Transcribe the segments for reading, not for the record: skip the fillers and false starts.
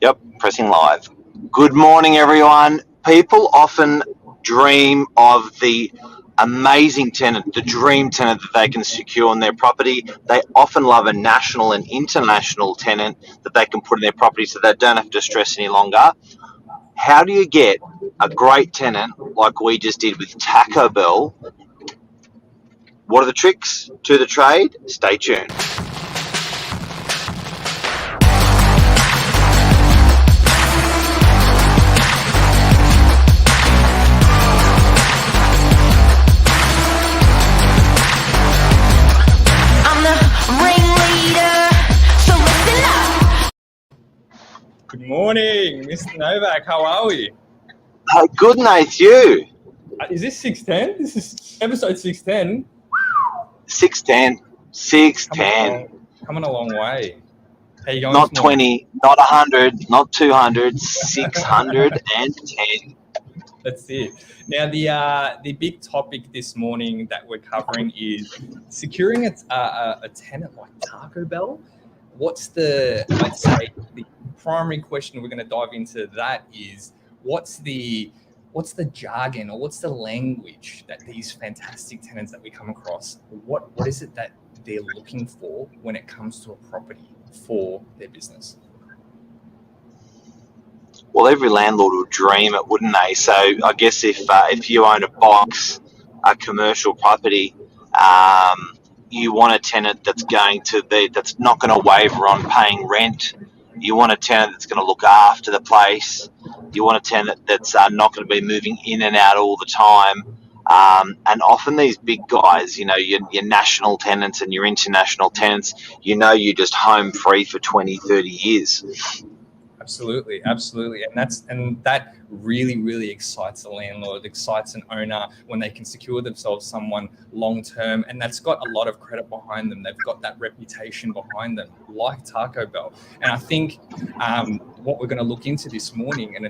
Yep, pressing live. Good morning, everyone. People often dream of the amazing tenant, the dream tenant that they can secure in their property. They often love a national and international tenant that they can put in their property so they don't have to stress any longer. How do you get a great tenant like we just did with Taco Bell? What are the tricks to the trade? Stay tuned. Good morning, Mr. Novak. How are we? Good, Nath. You? Is this 610? This is episode 610. 610. 610. Coming a long way. How you going? Not 20, not 100, not 200, 610. That's it. Now, the big topic this morning that we're covering is securing a tenant like Taco Bell. What's the primary question we're going to dive into that is what's the jargon or what's the language that these fantastic tenants that we come across, what is it that they're looking for when it comes to a property for their business? Well, every landlord would dream it, wouldn't they? So I guess if you own a commercial property, you want a tenant that's not going to waver on paying rent. You want a tenant that's going to look after the place. You want a tenant that's not going to be moving in and out all the time. And often these big guys, your national tenants and your international tenants, you're just home free for 20, 30 years. Absolutely. And that really, really excites a landlord, excites an owner when they can secure themselves someone long term, and that's got a lot of credit behind them. They've got that reputation behind them, like Taco Bell. And I think what we're going to look into this morning, and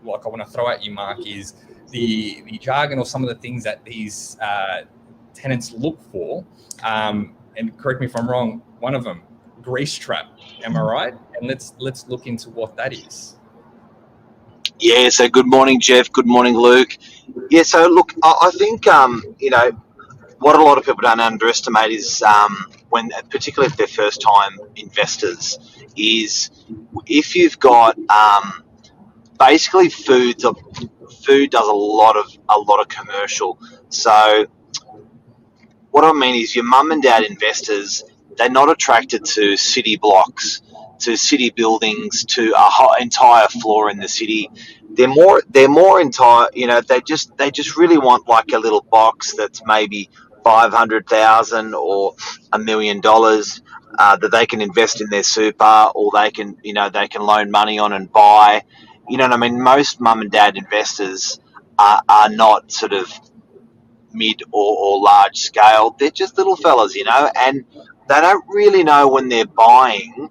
like I want to throw at you, Mark, is the jargon or some of the things that these tenants look for. And correct me if I'm wrong, one of them, grease trap. Am I right? And let's look into what that is. Yeah, so good morning, Jeff. Good morning, Luke. Yeah, so look, I think, what a lot of people don't underestimate is when, particularly if they're first-time investors, is if you've got basically food does a lot of commercial. So what I mean is your mum and dad investors, they're not attracted to city blocks, to city buildings, to a entire floor in the city. They're more entire. They just really want like a little box that's maybe $500,000 or $1 million that they can invest in their super, or they can loan money on and buy. You know what I mean? Most mum and dad investors are not sort of mid or large scale. They're just little fellas, and they don't really know when they're buying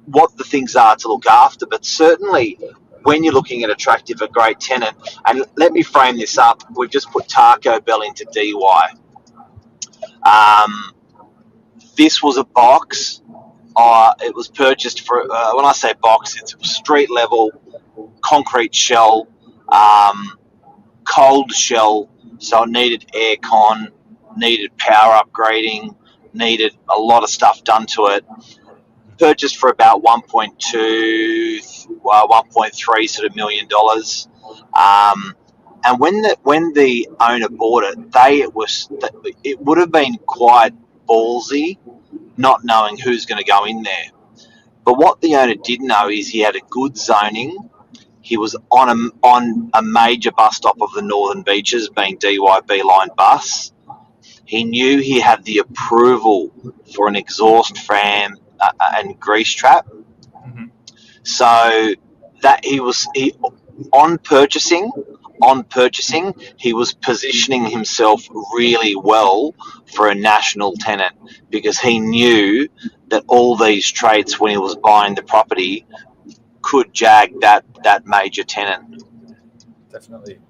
what the things are to look after. But certainly when you're looking at attractive, a great tenant, and let me frame this up, we've just put Taco Bell into DY. This was a box. It was purchased for, when I say box, it's street level, concrete shell, cold shell, so it needed aircon, needed power upgrading, needed a lot of stuff done to it. Purchased for about 1.2, 1.3 sort of $1 million. And when the owner bought it, it would have been quite ballsy, not knowing who's going to go in there. But what the owner did know is he had a good zoning. He was on a major bus stop of the Northern Beaches, being DYB line bus. He knew he had the approval for an exhaust fan and grease trap. Mm-hmm. So that on purchasing, he was positioning himself really well for a national tenant, because he knew that all these traits, when he was buying the property, could jag that major tenant. Definitely.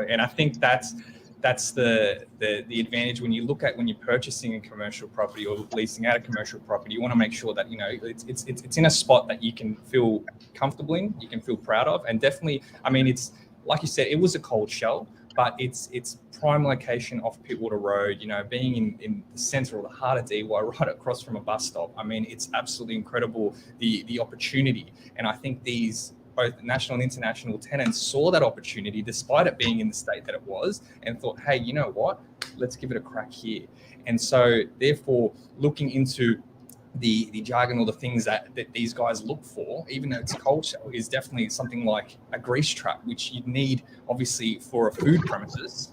And I think that's that's the advantage when you look at when you're purchasing a commercial property or leasing out a commercial property. You want to make sure that it's in a spot that you can feel comfortable in, you can feel proud of, and definitely, I mean, it's like you said, it was a cold shell, but it's prime location off Pittwater Road. Being in the centre or the heart of DY, right across from a bus stop. I mean, it's absolutely incredible the opportunity, and I think these both national and international tenants saw that opportunity despite it being in the state that it was and thought, hey, you know what, let's give it a crack here. And so therefore looking into the jargon or the things that these guys look for, even though it's cold shell, is definitely something like a grease trap, which you'd need obviously for a food premises.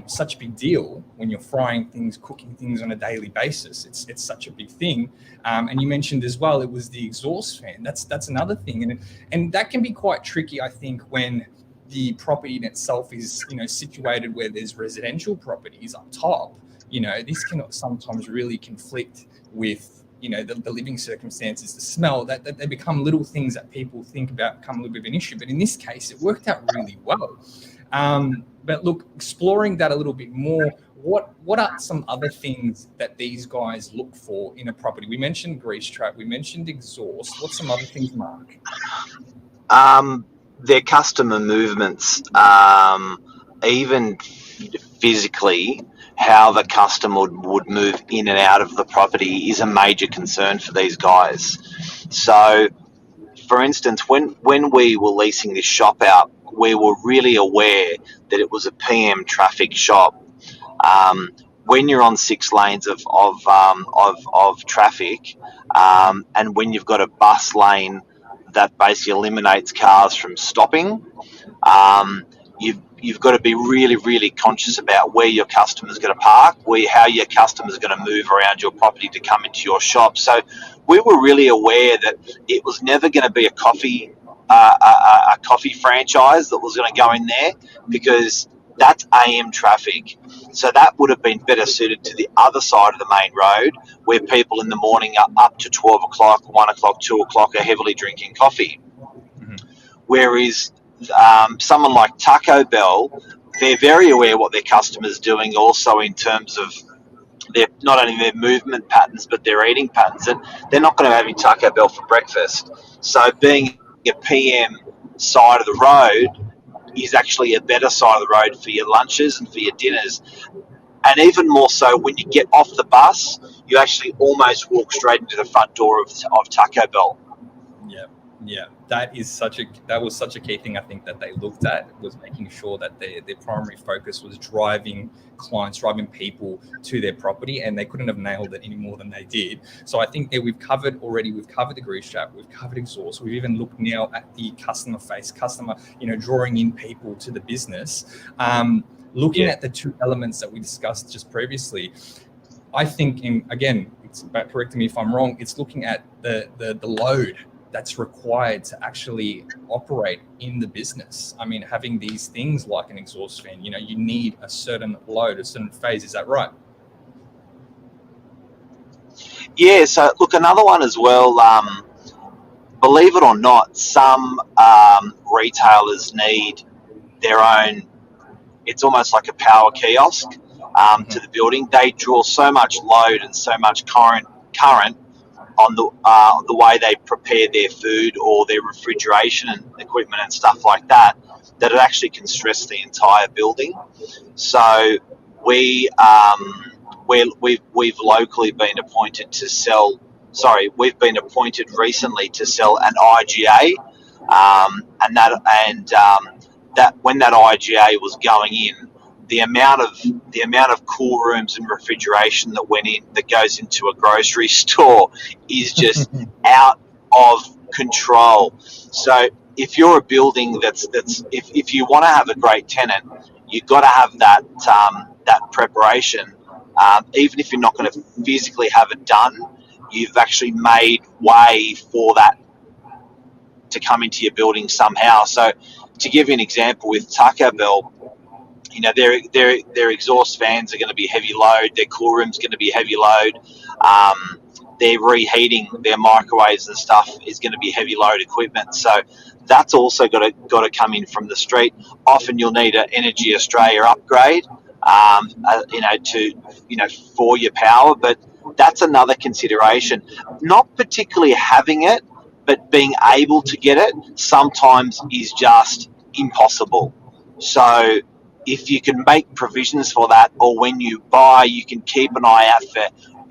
Such a big deal when you're frying things, cooking things on a daily basis. It's such a big thing. And you mentioned as well, it was the exhaust fan. That's another thing, and that can be quite tricky, I think, when the property in itself is situated where there's residential properties up top. This can sometimes really conflict with the living circumstances, the smell. That they become little things that people think about become a little bit of an issue. But in this case, it worked out really well. But look, exploring that a little bit more, what are some other things that these guys look for in a property? We mentioned grease trap, we mentioned exhaust. What's some other things, Mark? Their customer movements, even physically, how the customer would move in and out of the property is a major concern for these guys. So, for instance, when we were leasing this shop out, we were really aware that it was a PM traffic shop. When you're on 6 lanes of traffic, and when you've got a bus lane that basically eliminates cars from stopping, you've got to be really, really conscious about where your customer's going to park, how your customer's going to move around your property to come into your shop. So we were really aware that it was never going to be a coffee franchise that was going to go in there, because that's AM traffic. So that would have been better suited to the other side of the main road, where people in the morning are up to 12 o'clock, 1 o'clock, 2 o'clock are heavily drinking coffee. Mm-hmm. Whereas someone like Taco Bell, they're very aware what their customers doing also in terms of not only their movement patterns but their eating patterns, and they're not going to have Taco Bell for breakfast. So being a PM side of the road is actually a better side of the road for your lunches and for your dinners. And even more so, when you get off the bus, you actually almost walk straight into the front door of Taco Bell. Yeah, that was such a key thing I think that they looked at, was making sure that their primary focus was driving clients, driving people to their property, and they couldn't have nailed it any more than they did. So I think that we've covered the grease trap, we've covered exhaust, we've even looked now at the customer, drawing in people to the business. Looking at the two elements that we discussed just previously, I think, again, it's about correcting me if I'm wrong, it's looking at the load that's required to actually operate in the business. I mean, having these things like an exhaust fan, you need a certain load, a certain phase. Is that right? Yeah, so look, another one as well, believe it or not, some retailers need their own, it's almost like a power kiosk to the building. They draw so much load and so much current on the way they prepare their food or their refrigeration and equipment and stuff like that, that it actually can stress the entire building. So we've locally been appointed to sell. We've been appointed recently to sell an IGA, and that when that IGA was going in, the amount of cool rooms and refrigeration that goes into a grocery store is just out of control. So if you're a building if you want to have a great tenant, you've got to have that preparation. Even if you're not going to physically have it done, you've actually made way for that to come into your building somehow. So to give you an example, with Taco Bell, their exhaust fans are going to be heavy load. Their cool room's going to be heavy load. Their reheating, their microwaves and stuff is going to be heavy load equipment. So that's also got to come in from the street. Often you'll need an Energy Australia upgrade. for your power. But that's another consideration. Not particularly having it, but being able to get it sometimes is just impossible. So if you can make provisions for that, or when you buy, you can keep an eye out for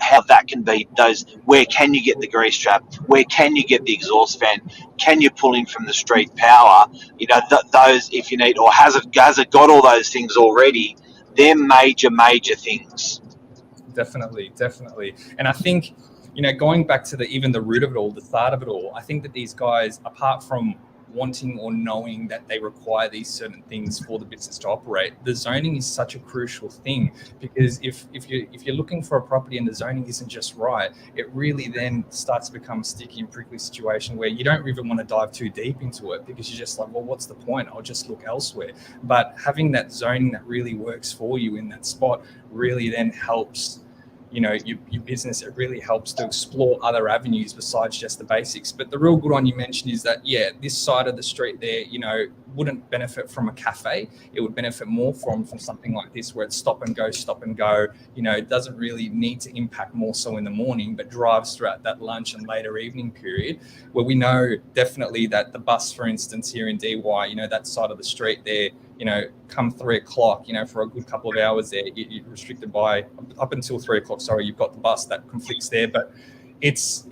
how that can be. Those, where can you get the grease trap? Where can you get the exhaust fan? Can you pull in from the street power? Those, if you need, or has it got all those things already? They're major things. Definitely. And I think, going back to even the root of it all, the start of it all, I think that these guys, apart from wanting or knowing that they require these certain things for the business to operate, the zoning is such a crucial thing, because if you're looking for a property and the zoning isn't just right, it really then starts to become a sticky and prickly situation where you don't even want to dive too deep into it, because you're just like, well, what's the point? I'll just look elsewhere. But having that zoning that really works for you in that spot really then helps your business. It really helps to explore other avenues besides just the basics. But the real good one you mentioned is that, this side of the street there, wouldn't benefit from a cafe. It would benefit more from something like this, where it's stop and go. It doesn't really need to impact more so in the morning, but drives throughout that lunch and later evening period, where we know definitely that the bus, for instance, here in DY, that side of the street there, come 3 o'clock, for a good couple of hours there, you're restricted by up until 3 o'clock. Sorry, you've got the bus that conflicts there, but it's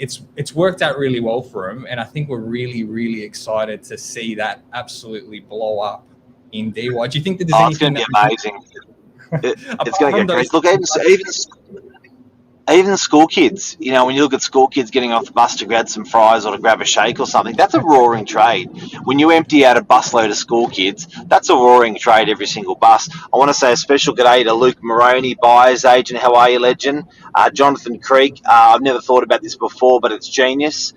worked out really well for them, and I think we're really excited to see that absolutely blow up in DY. Do you think that there's anything? It's going to be amazing. It's going to get great. Look, even school kids, when you look at school kids getting off the bus to grab some fries or to grab a shake or something, that's a roaring trade. When you empty out a busload of school kids, that's a roaring trade every single bus. I want to say a special g'day to Luke Moroney, buyer's agent. How are you, legend? Jonathan Creek, I've never thought about this before, but it's genius.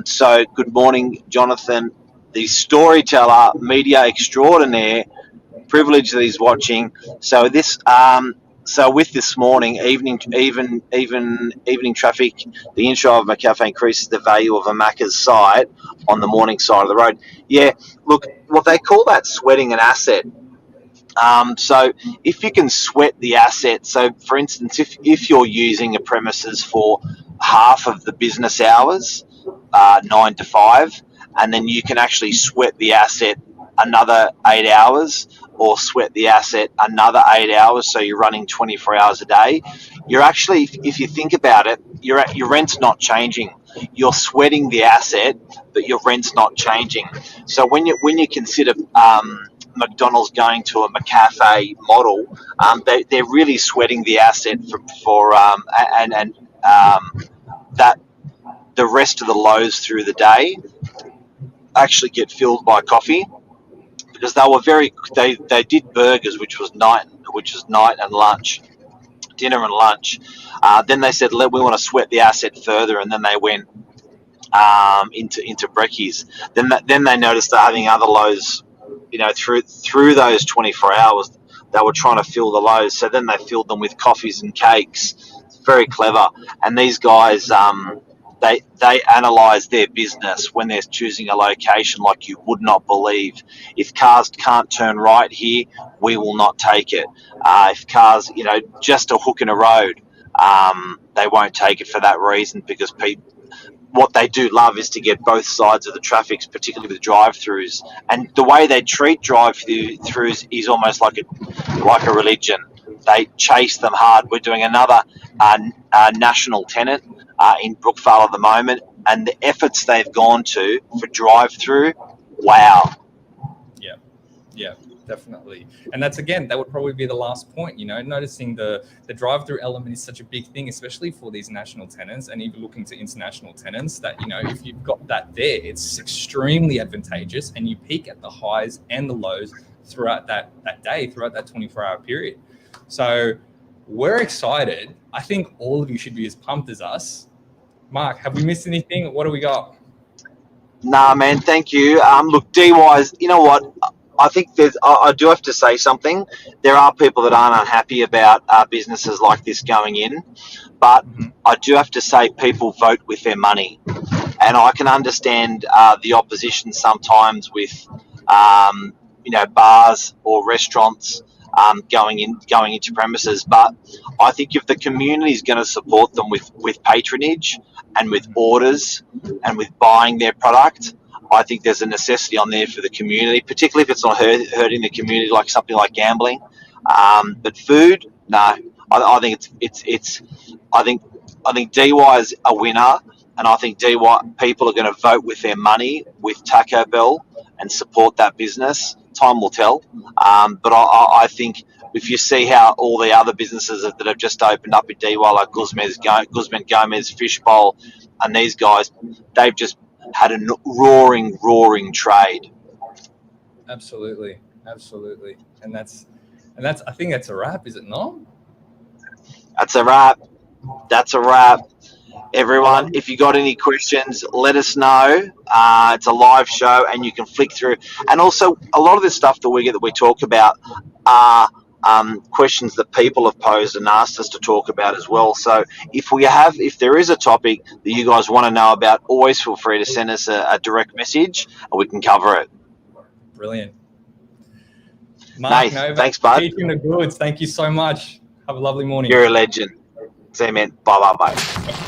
So good morning, Jonathan, the storyteller, media extraordinaire. Privilege that he's watching. So with this morning, evening traffic, the intro of McCafe increases the value of a Macca's site on the morning side of the road. Yeah, look, what they call that sweating an asset. So if you can sweat the asset, so for instance, if you're using a premises for half of the business hours, 9 to 5, and then you can actually sweat the asset another 8 hours, or sweat the asset another 8 hours, so you're running 24 hours a day, you're actually, if you think about it, your rent's not changing. You're sweating the asset, but your rent's not changing. So when you consider McDonald's going to a McCafe model, they're really sweating the asset for that the rest of the lows through the day actually get filled by coffee, because they did burgers, which was night and lunch, dinner and lunch. Then they said, we want to sweat the asset further, and then they went into brekkies. Then they noticed they're having other lows, through those 24 hours. They were trying to fill the lows, so then they filled them with coffees and cakes. It's very clever. And these guys, they analyse their business when they're choosing a location like you would not believe. If cars can't turn right here, we will not take it. If cars, just a hook in a road, they won't take it for that reason, because what they do love is to get both sides of the traffic, particularly with drive-throughs. And the way they treat drive-throughs is almost like a religion. They chase them hard. We're doing another national tenant in Brookvale at the moment, and the efforts they've gone to for drive-through, wow. Yeah, definitely. And that would probably be the last point, noticing the drive-through element is such a big thing, especially for these national tenants, and even looking to international tenants, that, if you've got that there, it's extremely advantageous, and you peak at the highs and the lows throughout that day, throughout that 24-hour period. So we're excited. I think all of you should be as pumped as us. Mark, have we missed anything? What do we got? Nah, man, thank you. Look, DY's, you know what? I think I do have to say something. There are people that aren't unhappy about businesses like this going in, but I do have to say people vote with their money. And I can understand the opposition sometimes with, bars or restaurants going into premises. But I think if the community is going to support them with patronage and with orders and with buying their product, I think there's a necessity on there for the community, particularly if it's not hurting the community like something like gambling. But food, no. I think it's I think DY is a winner, and I think DY people are going to vote with their money with Taco Bell and support that business. Time will tell, but I think if you see how all the other businesses that have just opened up in DY, like Guzman Gomez, Fishbowl, and these guys, they've just had a roaring trade. Absolutely, and that's I think that's a wrap, is it not? That's a wrap. Everyone, if you got any questions, let us know. It's a live show, and you can flick through. And also, a lot of the stuff that we talk about are questions that people have posed and asked us to talk about as well. So if there is a topic that you guys want to know about, always feel free to send us a direct message, and we can cover it. Brilliant. Mark, Nice. Novak, Thanks, bud. keeping the goods. Thank you so much. Have a lovely morning. You're a legend. See you, man. Bye.